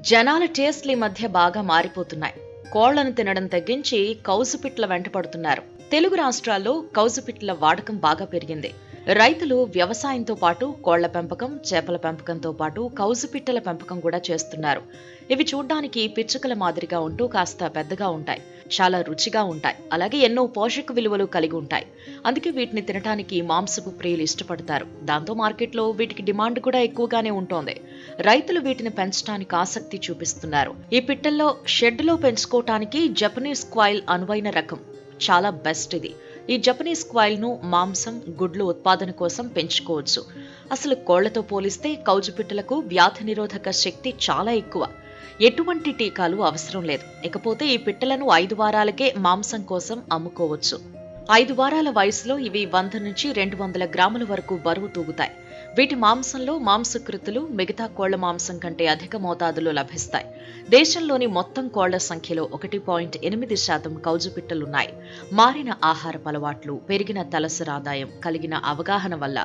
జనాల టేస్ట్ల ఈ మధ్య బాగా మారిపోతున్నాయి. కోళ్లను తినడం తగ్గించి కౌజుపిట్ల వెంట పడుతున్నారు. తెలుగు రాష్ట్రాల్లో కౌజుపిట్ల వాడకం బాగా పెరిగింది. రైతులు వ్యవసాయంతో పాటు కోళ్ల పెంపకం, చేపల పెంపకంతో పాటు కౌజుపిట్టల పెంపకం కూడా చేస్తున్నారు. ఇవి చూడ్డానికి పిచ్చుకల మాదిరిగా ఉంటూ కాస్త పెద్దగా ఉంటాయి. చాలా రుచిగా ఉంటాయి. అలాగే ఎన్నో పోషక విలువలు కలిగి ఉంటాయి. అందుకే వీటిని తినడానికి మాంసపు ప్రియులు ఇష్టపడతారు. దాంతో మార్కెట్లో వీటికి డిమాండ్ కూడా ఎక్కువగానే ఉంటోంది. రైతులు వీటిని పెంచడానికి ఆసక్తి చూపిస్తున్నారు. ఈ పిట్టల్లో షెడ్లో పెంచుకోవటానికి జపనీస్ క్వైల్ అనువైన రకం. చాలా బెస్ట్ ఇది. ఈ జపనీస్ క్వైల్ ను మాంసం, గుడ్లు ఉత్పాదన కోసం పెంచుకోవచ్చు. అసలు కోళ్లతో పోలిస్తే కౌజుపిట్టలకు వ్యాధి నిరోధక శక్తి చాలా ఎక్కువ. ఎటువంటి టీకాలు అవసరం లేదు. ఇకపోతే ఈ పిట్టలను 5 వారాలకే మాంసం కోసం అమ్ముకోవచ్చు. 5 వారాల వయసులో ఇవి 100 నుంచి 200 గ్రాముల వరకు బరువు తూగుతాయి. వీటి మాంసంలో మాంసకృతులు మిగతా కోళ్ల మాంసం కంటే అధిక మోతాదులో లభిస్తాయి. దేశంలోని మొత్తం కోళ్ల సంఖ్యలో 1.8% కౌజుపిట్టలున్నాయి. మారిన ఆహారపు అలవాట్లు, పెరిగిన తలసరి ఆదాయం, కలిగిన అవగాహన వల్ల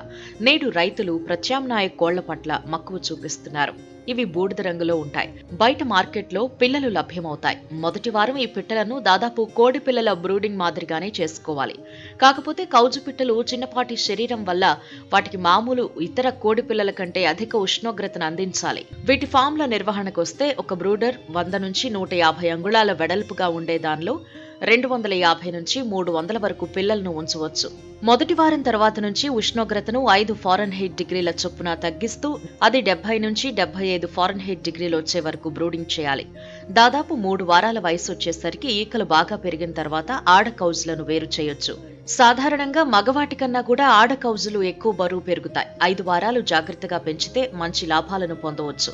నేడు రైతులు ప్రత్యామ్నాయ కోళ్ల పట్ల మక్కువ చూపిస్తున్నారు. ఇవి బూడిద రంగులో ఉంటాయి. బయట మార్కెట్లో పిల్లలు లభ్యమవుతాయి. మొదటి వారం ఈ పిట్టలను దాదాపు కోడి పిల్లల బ్రూడింగ్ మాదిరిగానే చేసుకోవాలి. కాకపోతే కౌజు పిట్టలు చిన్నపాటి శరీరం వల్ల వాటికి మామూలు ఇతర కోడి పిల్లల కంటే అధిక ఉష్ణోగ్రతను అందించాలి. వీటి ఫామ్ల నిర్వహణకు వస్తే ఒక బ్రూడర్ 100 నుంచి 150 అంగుళాల వెడల్పుగా ఉండే దానిలో 250 నుంచి 300 వరకు పిల్లలను ఉంచవచ్చు. మొదటి వారం తర్వాత నుంచి ఉష్ణోగ్రతను 5 ఫారెన్హీట్ డిగ్రీల చొప్పున తగ్గిస్తూ అది 70 నుంచి 75 ఫారెన్హీట్ డిగ్రీలు వచ్చే వరకు బ్రూడింగ్ చేయాలి. దాదాపు 3 వారాల వయసు వచ్చేసరికి ఈకలు బాగా పెరిగిన తర్వాత ఆడ కౌజులను వేరు చేయొచ్చు. సాధారణంగా మగవాటి కన్నా కూడా ఆడ కౌజులు ఎక్కువ బరువు పెరుగుతాయి. 5 వారాలు జాగ్రత్తగా పెంచితే మంచి లాభాలను పొందవచ్చు.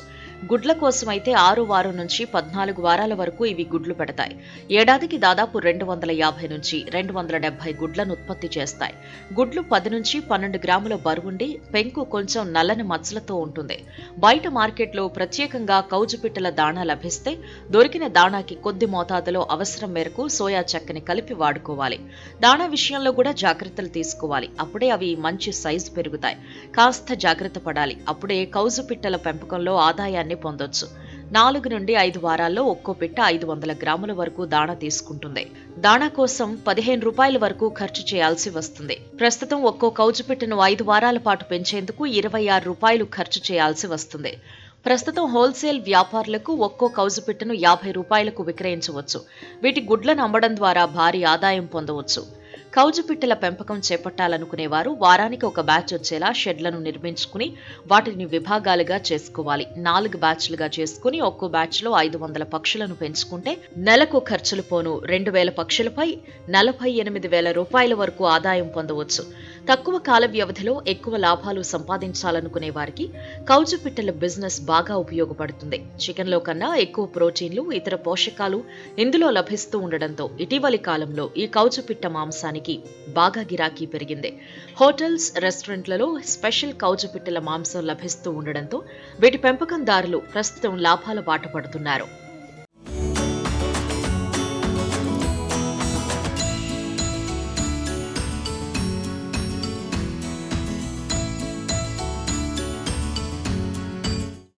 గుడ్ల కోసమైతే 6 వారం నుంచి 14 వారాల వరకు ఇవి గుడ్లు పెడతాయి. ఏడాదికి దాదాపు 250 నుంచి 270 గుడ్లను ఉత్పత్తి చేస్తాయి. గుడ్లు 10 నుంచి 12 గ్రాముల బరువుండి పెంకు కొంచెం నల్లని మచ్చలతో ఉంటుంది. బయట మార్కెట్లో ప్రత్యేకంగా కౌజుపిట్టల దాణా లభిస్తే దొరికిన దాణాకి కొద్ది మోతాదులో అవసరం మేరకు సోయా చెక్కని కలిపి వాడుకోవాలి. దాణా విషయంలో కూడా జాగ్రత్తలు తీసుకోవాలి. అప్పుడే అవి మంచి సైజు పెరుగుతాయి. కాస్త జాగ్రత్త పడాలి. అప్పుడే కౌజుపిట్టల పెంపకంలో ఆదాయాన్ని పొందొచ్చు. 4 నుండి 5 వారాల్లో ఒక్కో పిట్ట 500 గ్రాముల వరకు దాణా తీసుకుంటుంది. దాణా కోసం 15 రూపాయల వరకు ఖర్చు చేయాల్సి వస్తుంది. ప్రస్తుతం ఒక్కో కౌజు పిట్టను 5 వారాల పాటు పెంచేందుకు 26 రూపాయలు ఖర్చు చేయాల్సి వస్తుంది. ప్రస్తుతం హోల్సేల్ వ్యాపారులకు ఒక్కో కౌజు పిట్టను 50 రూపాయలకు విక్రయించవచ్చు. వీటి గుడ్లను అమ్మడం ద్వారా భారీ ఆదాయం పొందవచ్చు. కౌజు పిట్టల పెంపకం చేపట్టాలనుకునేవారు వారానికి ఒక బ్యాచ్ వచ్చేలా షెడ్లను నిర్మించుకుని వాటిని విభాగాలుగా చేసుకోవాలి. 4 బ్యాచ్లుగా చేసుకుని ఒక్కో బ్యాచ్లో 500 పక్షులను పెంచుకుంటే నెలకు ఖర్చులు పోను 2000 పక్షులపై 48,000 రూపాయల వరకు ఆదాయం పొందవచ్చు. తక్కువ కాల వ్యవధిలో ఎక్కువ లాభాలు సంపాదించాలనుకునే వారికి కౌజు పిట్టల బిజినెస్ బాగా ఉపయోగపడుతుంది. చికెన్లో కన్నా ఎక్కువ ప్రోటీన్లు, ఇతర పోషకాలు ఇందులో లభిస్తూ ఉండడంతో ఇటీవలి కాలంలో ఈ కౌజు పిట్ట మాంసానికి బాగా గిరాకీ పెరిగింది. హోటల్స్, రెస్టారెంట్లలో స్పెషల్ కౌజు పిట్టల మాంసం లభిస్తూ ఉండడంతో వీటి పెంపకందారులు ప్రస్తుతం లాభాల బాట పడుతున్నారు.